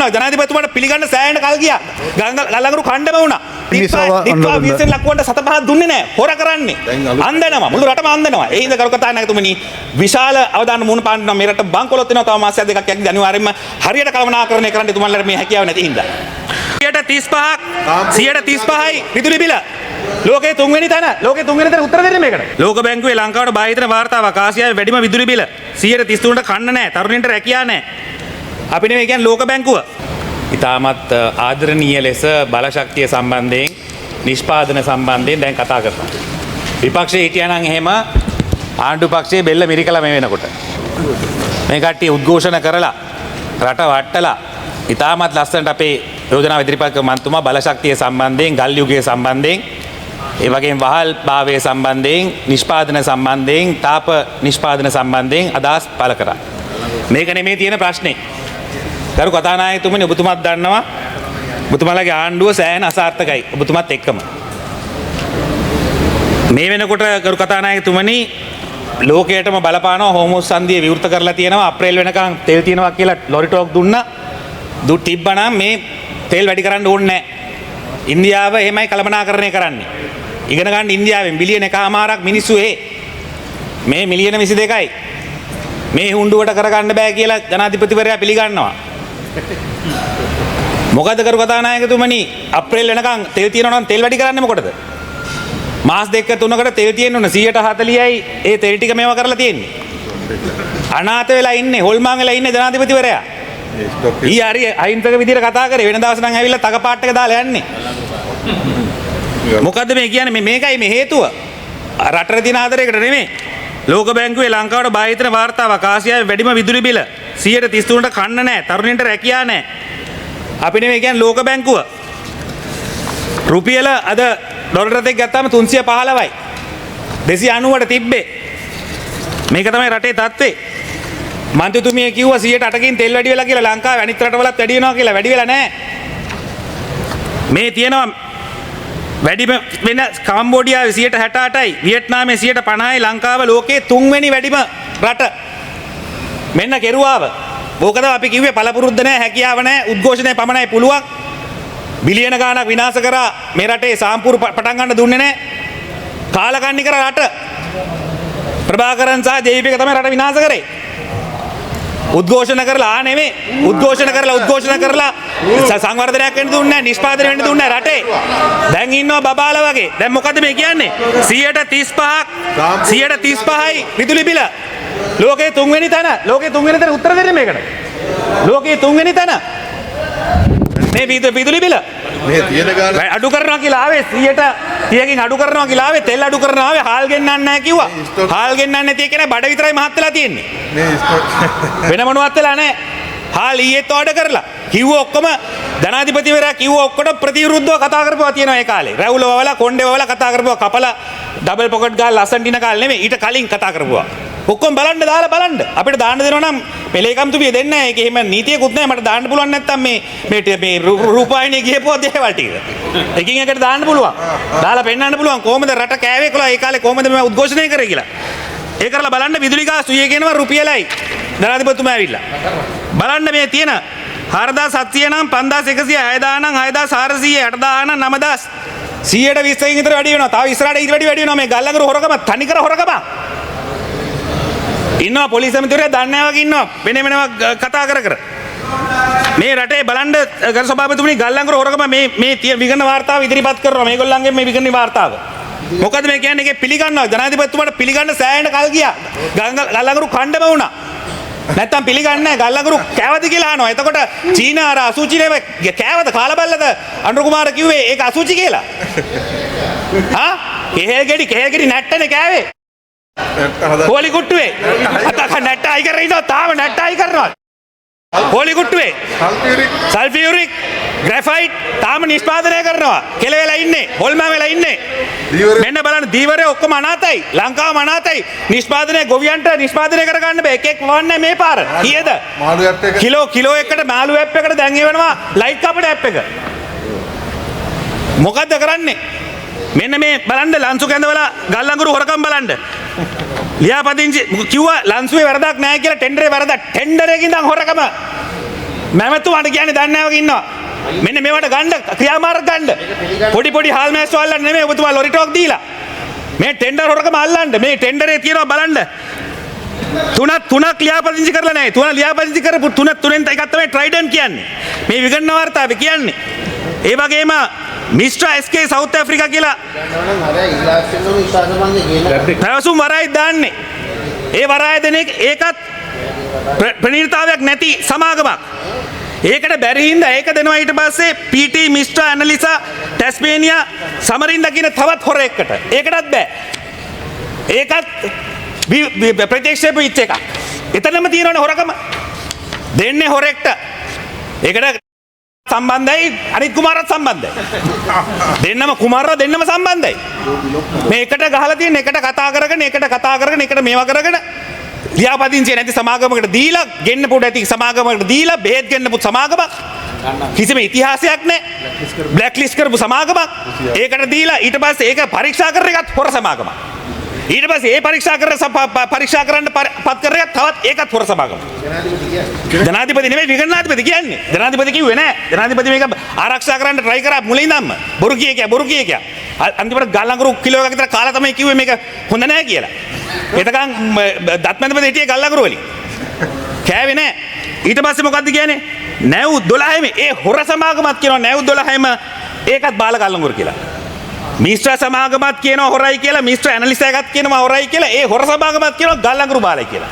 පිළිගන්නවා ජනාධිපතිතුමාට පිළිගන්න සෑහෙන කල් ගියා. ගල්ලඟුරු කණ්ඩම වුණා. දිප්පා වීසෙන් ලකුවන්ට 7-5ක් දුන්නේ නැහැ. හොර කරන්නේ. අන්දනවා. මුළු රටම අන්දනවා. ඒ හින්දා කරුකතා නැගතුමනි විශාල අවදාන මුණ පාන්නනවා මේ රට බංකොලොත් වෙනවා තව මාසයක් දෙකක් යද්දී අනිවාර්යයෙන්ම හරියට කළමනාකරණය කරන්න එතුමන්ලට මේ හැකියාව නැති හින්දා. 135යි විදුලි බිල. ලෝකේ තුන්වෙනි තැන උත්තර දෙන්න මේකට. ලෝක බැංකුවේ ලංකාවට බාහිර වාර්තාවක් ආසියාවේ වැඩිම විදුලි බිල 133ට කන්න නැහැ. තරුණින්ට රැකියාව නැහැ. අපි නෙමෙයි කියන්නේ ලෝක බැංකුව. ඉතාමත් ආදරණීය ලෙස බලශක්තිය සම්බන්ධයෙන් නිෂ්පාදන සම්බන්ධයෙන් දැන් කතා කරනවා. විපක්ෂයේ හිටියානම් එහෙම ආණ්ඩු පක්ෂයේ බෙල්ල මිරිකලා මේ වෙනකොට. මේ කට්ටිය උද්ඝෝෂණ කරලා රට වට්ටලා ඉතාමත් ලස්සනට අපේ යෝජනා ඉදිරිපත් කළ මන්තුමා බලශක්තිය සම්බන්ධයෙන් ගල් යුගයේ සම්බන්ධයෙන් ඒ වගේම වහල් භාවයේ සම්බන්ධයෙන් නිෂ්පාදන සම්බන්ධයෙන් තාප නිෂ්පාදන සම්බන්ධයෙන් අදහස් පළ කරා. මේක නෙමෙයි තියෙන ප්‍රශ්නේ. ගරු කතානායකතුමනි ඔබතුමාත් දන්නවා ඔබතුමාලගේ ආණ්ඩුව සෑහෙන අසාර්ථකයි ඔබතුමාත් එක්කම. මේ වෙනකොට ගරු කතානායකතුමනි ලෝකයටම බලපානවා හෝමෝස් සංදිය විවෘත කරලා තියෙනවා අප්‍රේල් වෙනකන් තෙල් තියෙනවා කියලා ලොරි ටෝක් දුන්නා. තිබ්බනම් මේ තෙල් වැඩි කරන්න ඕනේ නැහැ. ඉන්දියාව එහෙමයි කළමනාකරණය කරන්නේ. ඉගෙන ගන්න ඉන්දියාවෙන් බිලියන 1.5ක් මිනිස්සු මේ මිලියන 22යි. මේ හුණ්ඩුවට කරගන්න බෑ කියලා ජනාධිපතිවරයා පිළිගන්නවා. මොකද කරු කතානායකතුමනි අප්‍රේල් වෙනකන් තෙල් තියෙනවා නම් තෙල් වැඩි කරන්නේ මොකටද? මාස 2-3කට තෙල් තියෙන්න ඕන 140යි ඒ තෙල් ටික මේවා කරලා තියෙන්නේ. අනාථ වෙලා ඉන්නේ හොල්මාන් වෙලා ඉන්නේ ජනාධිපතිවරයා. ඊ හරි අහිංසක විදිහට කතා කරේ වෙන දවස් නම් ඇවිල්ලා තක පාට් එක දාලා යන්නේ. මොකද්ද මේ කියන්නේ මේකයි මේ හේතුව. රටේ තියෙන ආදරයකට නෙමෙයි. ලෝක බැංකුවේ ලංකාවට බාහිර වාර්තාවක් ආසියාවේ වැඩිම විදුලි බිල 133ට කන්න නැහැ. තරුණින්ට රැකියාව නැහැ. අපි නෙමෙයි කියන්නේ ලෝක බැංකුව. රුපියල අද ඩොලර් එකක් ගත්තාම 315යි. 290ට තිබ්බේ. මේක තමයි රටේ තත්ත්වේ. මන්ත්‍රීතුමිය කිව්වා 108කින් තෙල් වැඩි වෙලා කියලා ලංකාවේ අනිත් රටවලත් වැඩි වෙනවා කියලා වැඩි වෙලා නැහැ. මේ තියෙනවා වැඩිම වෙන කම්බෝඩියාවේ 168යි වියට්නාමයේ 150යි ලංකාව ලෝකයේ තුන්වෙනි වැඩිම රට. මෙන්න කෙරුවාව. ඕකද අපි කිව්වේ පළපුරුද්ද නැහැ හැකියාව නැහැ උද්ඝෝෂණය පමණයි පුළුවන්. බිලියන ගාණක් විනාශ කරා මේ රටේ සාම්පූර් පටන් ගන්න දුන්නේ නැහැ. කාලකන්ණි කර රට. ප්‍රභාකරන් සහ ජේපීක තමයි රට විනාශ කරේ. උද්ඝෝෂණ කරලා නෙමෙයි උද්ඝෝෂණ කරලා සංවර්ධනයක් වෙන්න දුන්නේ නැහැ නිෂ්පාදනය වෙන්න දුන්නේ නැහැ රටේ. දැන් ඉන්නවා බබාලා වගේ. දැන් මොකද මේ කියන්නේ 135යි විදුලි බිල. ලෝකයේ තුන්වෙනි තැන උත්තර දෙන්න මේකට. ලෝකයේ තුන්වෙනි තැන මේ විදුලි බිල මේ තියෙන ගාන අඩු කරනවා කියලා ආවේ 100කින් අඩු කරනවා කියලා ආවේ තෙල් අඩු කරනවා ආවේ හාල් ගෙන්නන්නේ නැහැ කිව්වා. හාල් ගෙන්නන්නේ නැති එකනේ බඩ විතරයි මහත් වෙලා තියෙන්නේ. වෙන මොනවත් වෙලා නැහැ. හාල් ඊයේත් ඕඩර් කරලා කිව්ව ඔක්කොම ජනාධිපතිවරයා කිව්ව ඔක්කොට ප්‍රතිවිරුද්ධව කතා කරපුවා තියෙනවා ඒ කාලේ. රැවුල වවලා කොණ්ඩේ වවලා කතා කරපුවා කපලා ඩබල් පොකට් ගාලා ලස්සන්ටින කාලේ නෙමෙයි ඊට කලින් කතා කරපුවා. ඔක්කොම බලන්න දාලා බලන්න. අපිට දාන්න දෙනවා නම් පෙලේකම්තුමිය දෙන්නේ නැහැ. ඒක එහෙම නීතියකුත් නැහැ. මට දාන්න පුළුවන් නැත්තම් මේ රූපాయనిය ගියපුවා දේවල් ටික. එකින් එකට දාන්න පුළුවන්. දාලා පෙන්නන්න පුළුවන් කොහොමද රට කෑවේ කියලා ඒ කාලේ කොහොමද මේ උද්ඝෝෂණය කරේ කියලා. ඒ කරලා බලන්න විදුලි ගාස්තු ඊයේ කියනවා රුපියලයි. ජනාධිපතිතුමා ඇවිල්ලා. බලන්න මේ තියෙන 4700 නම් 5100 6000 නම් 6400 8000 නම් 9000 120කින් විතර වැඩි වෙනවා. තව ඉස්සරහට ඊට වැඩි වෙනවා මේ ගල්ලඟුරු හොරකම තනිකර හොරකම. ඉන්නවා පොලිස් ඇමතිවරයා දන්නේ නැහැ වගේ ඉන්නවා වෙන කතා කර මේ රටේ බලන්න ගරු සභාපතිතුමනි ගල්ලංගුර හොරකම මේ විගණන වාර්තාව ඉදිරිපත් කරනවා මේගොල්ලන්ගේ මේ විගණන වාර්තාව. මොකද මේ කියන්නේ ඒකේ පිළිගන්නවා ජනාධිපතිතුමාට පිළිගන්න සෑහෙන කල් ගියා. ගල්ලංගුරු ඛණ්ඩම වුණා. නැත්තම් පිළිගන්නේ නැහැ ගල්ලංගුරු කෑවද කියලා අහනවා. එතකොට චීන අර අසුචිනේ කෑවද කාලා බැලලද අනුර කුමාර කිව්වේ ඒක අසුචි කියලා. කෙහෙල් ගෙඩි නැට්ටනේ කෑවේ. හෝලි කුට්ටුවේ අතක නැට්ට අයි කරගෙන ඉන්නවා තාම නැට්ට අයි කරනවා හෝලි කුට්ටුවේ සල්ෆියුරික් ග්‍රැෆයිට් තාම නිෂ්පාදනය කරනවා කෙල වෙලා ඉන්නේ හොල්මන් වෙලා ඉන්නේ මෙන්න බලන්න දීවරේ ඔක්කොම අනාතයි ලංකාවම අනාතයි නිෂ්පාදනය ගොවියන්ට නිෂ්පාදනය කරගන්න බෑ එකෙක් වවන්නේ මේ පාර කීයද කිලෝ එකකට මාළු ඇප් එකකට දැන් එවනවා ලයිට් කපඩ ඇප් එක මොකද්ද කරන්නේ මෙන්න මේ බලන්න ලන්සු කැඳවලා ගල්ලංගුරු හොරකම් බලන්න ලියාපදිංචි කිව්වා ලන්සුවේ වැරදක් නැහැ කියලා ටෙන්ඩරේ වැරදක් ටෙන්ඩර් එකකින් ඉඳන් හොරකම මැමැතුමාට කියන්නේ දන්නේ නැහැ වගේ ඉන්නවා. මෙන්න මේවට ගන්න ක්‍රියාමාර්ග ගන්න. පොඩි හාල් මෑස්සෝ අල්ලන්න නෙමෙයි ඔබතුමා ලොරි ටෝක් දීලා. මේ ටෙන්ඩර් හොරකම අල්ලන්න. මේ ටෙන්ඩරේ තියෙනවා බලන්න. තුනක් ලියාපදිංචි කරලා නැහැ. තුන ලියාපදිංචි කරපු තුනෙන් එකක් තමයි ට්‍රයිඩන්ට් කියන්නේ. මේ විගණන වාර්තාවේ කියන්නේ. ඒ වගේම මිස්ටර් SK සවුත් ඇෆ්‍රිකා කියලා පැවසුම් වරායි දාන්නේ. ඒ වරාය දෙන එක ඒකත් ප්‍රණීතතාවයක් නැති සමාගමක්. ඒකට බැරි හින්දා ඒක දෙනවා ඊට පස්සේ PT මිස්ටර් ඇනලිසා ටැස්මේනියා සමරින්ද කියන තවත් හොරෙක්කට. ඒකටත් බෑ. ඒකත් ප්‍රතික්ෂේප වෙච්ච එකක්. එතනම තියෙනවනේ හොරකම. දෙන්නේ හොරෙක්ට. ඒකට සම්බන්ධයි අනිත් කුමාරත් සම්බන්ධයි. දෙන්නම කුමාරලා දෙන්නම සම්බන්ධයි. මේ එකට ගහලා තියෙන එකට කතා කරගෙන එකට මේවා කරගෙන ලියාපදිංචිය නැති සමාගමකට දීලා ගෙන්න පුඩ ඇති සමාගමකට දීලා බෙහෙත් ගෙන්න පුත් සමාගමක් කිසිම ඉතිහාසයක් නැහැ. බ්ලැක් ලිස්ට් කරපු සමාගමක්. ඒකට දීලා ඊට පස්සේ ඒක පරීක්ෂා කරන එකත් හොර සමාගමක්. ඊට පස්සේ ඒ පරීක්ෂා කරන්න පත් කරන එක තවත් ඒකත් හොර සමාගමක්. ජනාධිපති නෙමෙයි විගණනාධිපති කියන්නේ. ජනාධිපති කිව්වේ නෑ. ජනාධිපති මේක ආරක්ෂා කරන්න try කරා මුලින් ඉඳන්ම. බොරු කිය. අන්තිමට ගල්ලඟුරු කිලෝ එකක් විතර කාලා තමයි කිව්වේ මේක හොඳ නෑ කියලා. එතකන් දත්මන්දපති හිටියේ ගල්ලඟුරු වලින්. කෑවේ නෑ. ඊට පස්සේ මොකද්ද කියන්නේ? නැව් 12ෙම ඒ හොර සමාගමත් කියනවා නැව් 12ෙම ඒකත් බාල ගල්ලඟුරු කියලා. මිස්ටර් සමාගමත් කියනවා හොරයි කියලා මිස්ටර් ඇනලිස්ට් එකත් කියනවා හොරයි කියලා ඒ හොර සමාගමත් කියනවා ගල්ලඟුරු බාලයි කියලා.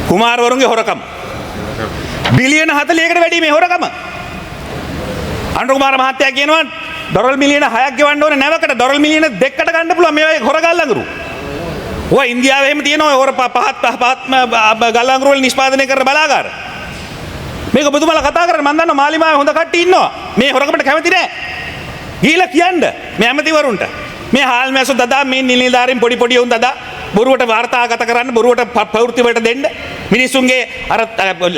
කුමාරවරුන්ගේ හොරකම බිලියන 40කට වැඩි මේ හොරකම. අනුර කුමාර මහත්තයා කියනවා ඩොලර් මිලියන 6ක් ගෙවන්න ඕනේ නැවකට ඩොලර් මිලියන 2කට ගන්න පුළුවන් මේ හොර ගල්ලඟුරු. ඔය ඉන්දියාවේ එහෙම තියෙනවා හොර පහත් ගල්ලඟුරු වල නිෂ්පාදනය කරන බලාගාර. මේක ඔබතුමාලා කතා කරන්නේ මම දන්නවා මාලිමාවේ හොඳ කට්ටිය ඉන්නවා. මේ හොරකමට කැමති නැහැ. ගිහිල්ලා කියන්න මේ ඇමතිවරුන්ට මේ හාල් මැස්සෝ දදා මේ නිලධාරීන් පොඩි උන් දදා බොරුවට වාර්තාගත කරන්න බොරුවට ප්‍රවෘත්ති වලට දෙන්න මිනිස්සුන්ගේ අර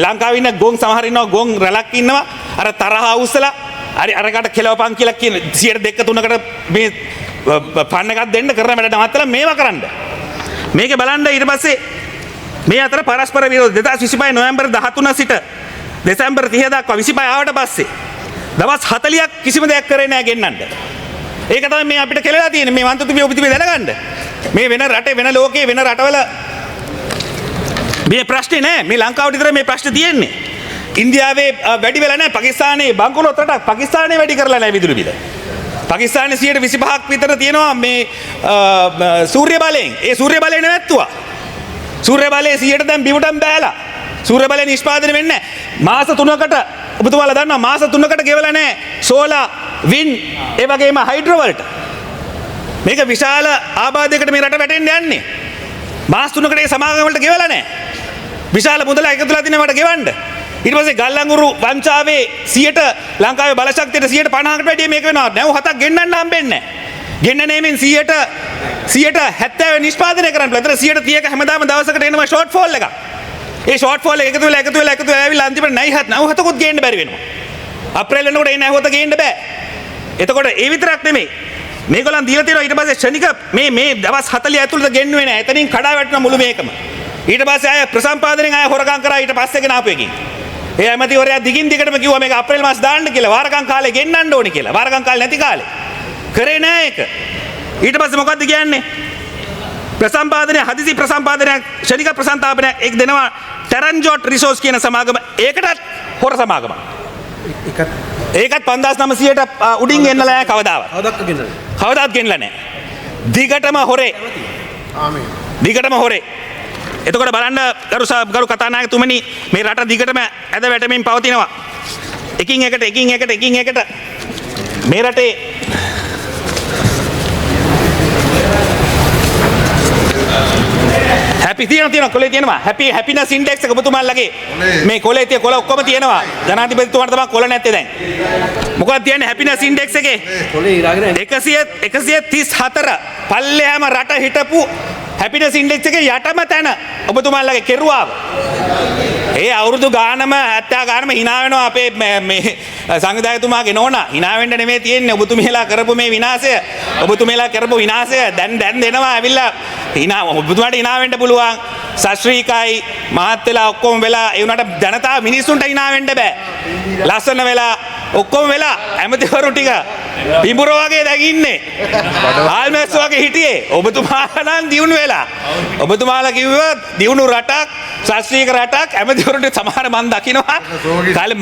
ලංකාවේ ඉන්න ගොන් සමහර ඉන්නවා ගොන් රැලක් ඉන්නවා අර තරහ අවුස්සලා හරි අරකට කෙලවපන් කියලා කියන 102 3කට මේ ෆන් එකක් දෙන්න කරන වැඩ නවත්තලා මේවා කරන්න මේකේ බලන්න ඊට පස්සේ මේ අතර පරස්පර විරෝධ 2025 නොවැම්බර් 13 සිට දෙසැම්බර් 30 දක්වා 25 ආවට පස්සේ දවස් 40ක් කිසිම දෙයක් කරේ නැහැ ගෙන්නන්න. ඒක තමයි මේ අපිට කෙලලා තියෙන්නේ මේ වන්තුතුපි ඔබතුපි දැනගන්න. මේ වෙන රටේ වෙන ලෝකයේ වෙන රටවල මේ ප්‍රශ්නේ නැහැ. මේ ලංකාවට විතර මේ ප්‍රශ්නේ තියෙන්නේ. ඉන්දියාවේ වැඩි වෙලා නැහැ. පාකිස්තානයේ බංකොලොත් රටක් පාකිස්තානයේ වැඩි කරලා නැහැ විදුලි බිල. පාකිස්තානයේ 125ක් විතර තියෙනවා මේ සූර්ය බලයෙන්. ඒ සූර්ය බලය නැවැත්තුවා. සූර්ය බලයේ 100ට දැන් බිමුටන් බෑලා. සූර්ය බලය නිෂ්පාදනය වෙන්නේ නැහැ. මාස 3කට ඔබතුමාලා දන්නවා මාස 3කට ගෙවලා නැහැ සෝලා වින් ඒ වගේම හයිඩ්‍රෝ වලට මේක විශාල ආබාධයකට මේ රට වැටෙන්න යන්නේ මාස 3කට ඒ සමාගම වලට ගෙවලා නැහැ විශාල මුදල එකතුලා දිනවට ගෙවන්න ඊට පස්සේ ගල්ලඟුරු වංචාවේ 100ට ලංකාවේ බලශක්තියට 150කට වැඩිය මේක වෙනවා නැව් 7ක් ගෙන්නන්න හම්බෙන්නේ නැහැ ගෙන්න නේමින් 100ට 70 නිෂ්පාදනය කරන්න බෑ. ඒතර 130ක හැමදාම දවසකට එනවා ෂෝට් ෆෝල් එකක්. ඒ ෂෝට් ෆෝල් එක එකතු වෙලා ඇවිල්ලා අන්තිමට නැව් හතකුත් ගේන්න බැරි වෙනවා. අප්‍රේල් වෙනකොට ඒ නැව් හත ගේන්න බෑ. එතකොට ඒ විතරක් නෙමෙයි. මේගොල්ලන් දීලා තියෙනවා ඊට පස්සේ ෂණික මේ දවස් 40 ඇතුළත ගෙන්නුවේ නැහැ. එතනින් කඩා වැටෙන මුළු මේකම. ඊට පස්සේ ආය ප්‍රසම්පාදනයෙන් ආය හොරකම් කරා ඊට පස්සේ ගෙන ආපු එකකින්. ඒ ඇමතිවරයා දිගින් දිගටම කිව්වා මේක අප්‍රේල් මාස දාන්න කියලා. වාරකම් කාලේ ගෙන්නන්න ඕනේ කියලා. වාරකම් කාලේ නැති කාලේ. කරේ නැහැ ඒක. ඊට පස්සේ මොකද්ද කියන්නේ? ප්‍රසම්පාදනය හදිසි ප්‍රසම්පාදනයක් ෂණික ප්‍රසන්තාපනයක් එක් දෙනවා ටරන්ජෝට් රිසෝස් කියන සමාගම ඒකටත් හොර සමාගමක්. ඒකත් 5900ට උඩින් ගෙන්නලා නැහැ කවදාවත්. කවදාවත් ගෙන්නලා නැහැ. දිගටම හොරේ. ආමේන්. දිගටම හොරේ. එතකොට බලන්න ගරු කතානායකතුමනි මේ රට දිගටම ඇද වැටෙමින් පවතිනවා. එකින් එකට මේ රටේ හැපි තියෙනවා කොලේ තියෙනවා හැපිනස් ඉන්ඩෙක්ස් එක ඔබතුමාලගේ මේ කොලේ තියෙන කොළ ඔක්කොම තියෙනවා ජනාධිපතිතුමාට තමයි කොළ නැත්තේ දැන් මොකක්ද තියන්නේ හැපිනස් ඉන්ඩෙක්ස් එකේ කොලේ ඉරාගෙන 134 පල්ලෙහාම රට හිටපු හැපිනස් ඉන්ඩෙක්ස් එකේ යටම තැන ඔබතුමාලගේ කෙරුවාව ඒ අවුරුදු ගානම 70 ගානම hina වෙනවා අපේ මේ සංවිධායකතුමාගේ නෝනා hina වෙන්න නෙමෙයි තියෙන්නේ ඔබතුමීලා කරපු මේ විනාශය ඔබතුමීලා කරපු විනාශය දැන් දෙනවා ඇවිල්ලා hina ඔබතුමාට hina වෙන්න පුළුවන් සශ්‍රීකයි මහත් වෙලා ඔක්කොම වෙලා ඒ උනාට ජනතාව මිනිස්සුන්ට hina වෙන්න බෑ. ලස්සන වෙලා ඔක්කොම වෙලා ඇමතිවරු ටික පිඹුරෝ වගේ දැන් ඉන්නේ. ආල්මැස්සෝ වගේ හිටියේ. ඔබතුමාලා නම් දියුණු වෙලා. ඔබතුමාලා කිව්වා දියුණු රටක් ශාස්ත්‍රීය රටක් ඇමතිවරුන්ට සමහර මන් දකින්නවා. කාලේ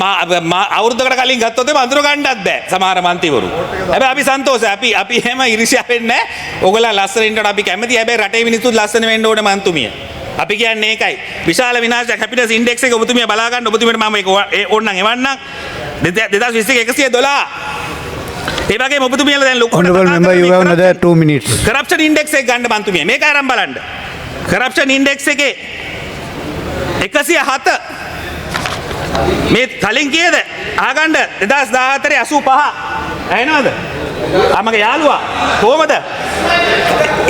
අවුරුද්දකට කලින් ගත්තොත් එම අඳුර ගන්නත් බෑ සමහර මන්ත්‍රීවරු. හැබැයි අපි සන්තෝෂයි. අපි එහෙම ඉරිසියා වෙන්නේ නැහැ. ඕගොල්ලෝ ලස්සන ඉන්නට අපි කැමති. හැබැයි රටේ මිනිස්සුත් ලස්සන වෙන්න ඕනේ මන්තුමිය. අපි කියන්නේ ඒකයි. විශාල විනාශයක් හැපිනස් ඉන්ඩෙක්ස් එක ඔබතුමිය බලා ගන්න. ඔබතුමියට මම ඒක ඕනනම් එවන්නම්. 2021 112. ඒ වගේම ඔබතුමියලා දැන් ලොකු Honorable member, you have another 2 minutes. Corruption index එක ගන්න මන්තුමිය. මේක අරන් බලන්න. කරප්ෂන් ඉන්ඩෙක්ස් එකේ 107 මේ කලින් කීයද? ආගන්න 2014 85. ඇහෙනවද? මගේ යාළුවා කොහමද?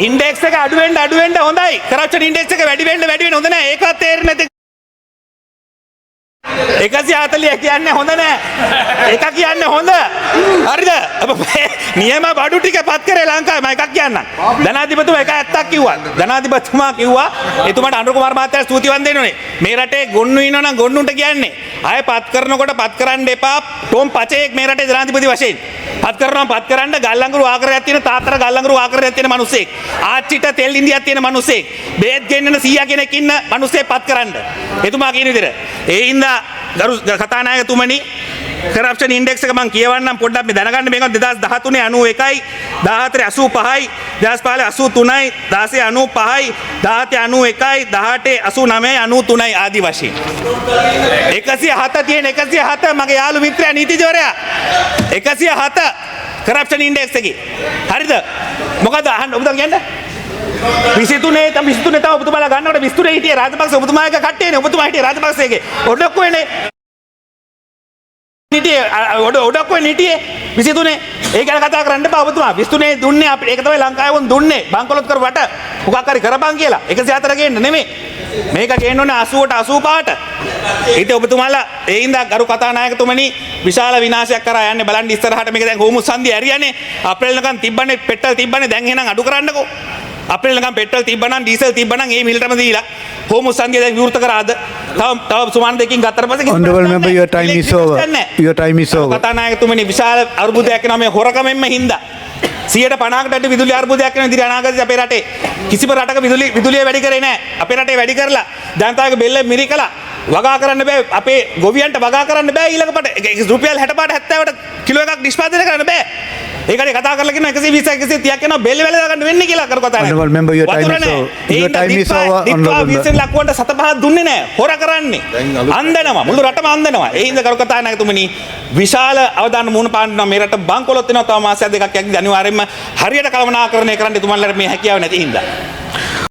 ඉන්ඩෙක්ස් එක අඩු වෙන්න හොඳයි. කරප්ෂන් ඉන්ඩෙක්ස් එක වැඩි වෙන්න හොඳ නැහැ. ඒකවත් තේරෙන්නේ නැති 140 කියන්නේ හොඳ නෑ. එක කියන්නේ හොඳ. හරිද? නියම බඩු ටික පත් කරේ ලංකාවේ මම එකක් කියන්නම්. ධනාධිපතිතුමා 170ක් කිව්වා. ධනාධිපතිතුමා කිව්වා එතුමාට අනුර කුමාර මහත්තයා ස්තුතිවන්ත වෙන්න ඕනේ. මේ රටේ ගොන්නු ඉන්නවා නම් ගොන්නුන්ට කියන්නේ. ආයෙ පත් කරනකොට පත් කරන්න එපා. ටෝම් පචේක් මේ රටේ ධනාධිපති වශයෙන්. පත් කරනවා පත් කරන්න ගල්ලංගුරු ආකාරයක් තියෙන තාත්තර ගල්ලංගුරු ආකාරයක් තියෙන මිනිස්සෙක්. ආච්චිට තෙල් ඉන්දියක් තියෙන මිනිස්සෙක්. බේත් ගෙන්නන 100 කෙනෙක් ඉන්න මිනිස්සෙක් පත් කරන්න. එතුමා කියන විදිහට. ඒ හින්දා ගරු කතානායකතුමනි කරප්ෂන් ඉන්ඩෙක්ස් එක මම කියවන්නම් පොඩ්ඩක් මේ දැනගන්න මේක 2013 91යි 14 85යි 2015 83යි 16 95යි 17 91යි 18 89යි ආදි වශයෙන් 107 තියෙන 107 මගේ යාළු මිත්‍රයා නීතිඥවරයා 107 කරප්ෂන් ඉන්ඩෙක්ස් එකේ හරිද මොකද අහන්න ඔබට කියන්න 23 තම ඔබතුමාලා ගන්නකොට 23 හිටියේ රාජපක්ෂ ඔබතුමාගේ කට්ටියනේ ඔබතුමා හිටියේ රාජපක්ෂගේ ඔඩොක්කුවනේ හිටියේ ඔඩොක්කුවේ හිටියේ 23 ඒ ගැන කතා කරන්න බෑ ඔබතුමා 23 දුන්නේ අපිට ඒක තමයි ලංකාවේ වුන් දුන්නේ බංකොලොත් කර වට මොකක් හරි කරපන් කියලා 104 ගේන්න නෙමෙයි මේක ගේන්න ඕනේ 80ට 85ට ඊට ඔබතුමාලා ඒ හින්දා ගරු කතානායකතුමනි විශාල විනාශයක් කරා යන්නේ බලන්න ඉස්සරහට මේක දැන් හෝමුස් සංදිය ඇරියානේ අප්‍රේල් නිකන් තිබ්බනේ පෙට්‍රල් තිබ්බනේ දැන් එහෙනම් අඩු කරන්නකෝ අප්‍රේල් නිකන් පෙට්‍රල් තිබ්බනම් ඩීසල් තිබ්බනම් ඒ මිලටම දීලා හෝමුස් සංදිය දැන් විවෘත කරාද තව සුමාන දෙකකින් ගත්තට පස්සේ Honorable member, your time is over. Your time is over. කතානායකතුමනි විශාල අර්බුදයක් වෙනවා මේ හොරකමෙන්ම හින්දා 150කට අඩු විදුලි අර්බුදයක් වෙන ඉදිරි අනාගතයේ අපේ රටේ කිසිම රටක විදුලිය වැඩි කරේ නැහැ අපේ රටේ වැඩි කරලා ජනතාවගේ බෙල්ල මිරිකලා වගා කරන්න බෑ අපේ ගොවියන්ට වගා කරන්න බෑ ඊළඟට රුපියල් 60 පාට 70ට කිලෝ එකක් නිෂ්පාදනය කරන්න බෑ ඒකට කතා කරලා කියන 120 130ක් යනවා බෙල් වල දාගන්න වෙන්නේ කියලා කර කතා Honorable member, your time is over. Your time is over. Honorable member. 20 ලක්ෂ වන්ට 7 දුන්නේ නැහැ හොර කරන්නේ අන්දනවා මුළු රටම අන්දනවා ඒ හින්දා කර කතා නැතුමනි විශාල අවදාන මුණ පාන්නවා මේ රට බංකොලොත් වෙනවා තව මාසයක් දෙකක් යද්දි අනිවාර්යයෙන්ම හරියට කළමනාකරණය කරන්න එතුමන්ලාට මේ හැකියාව නැති හින්දා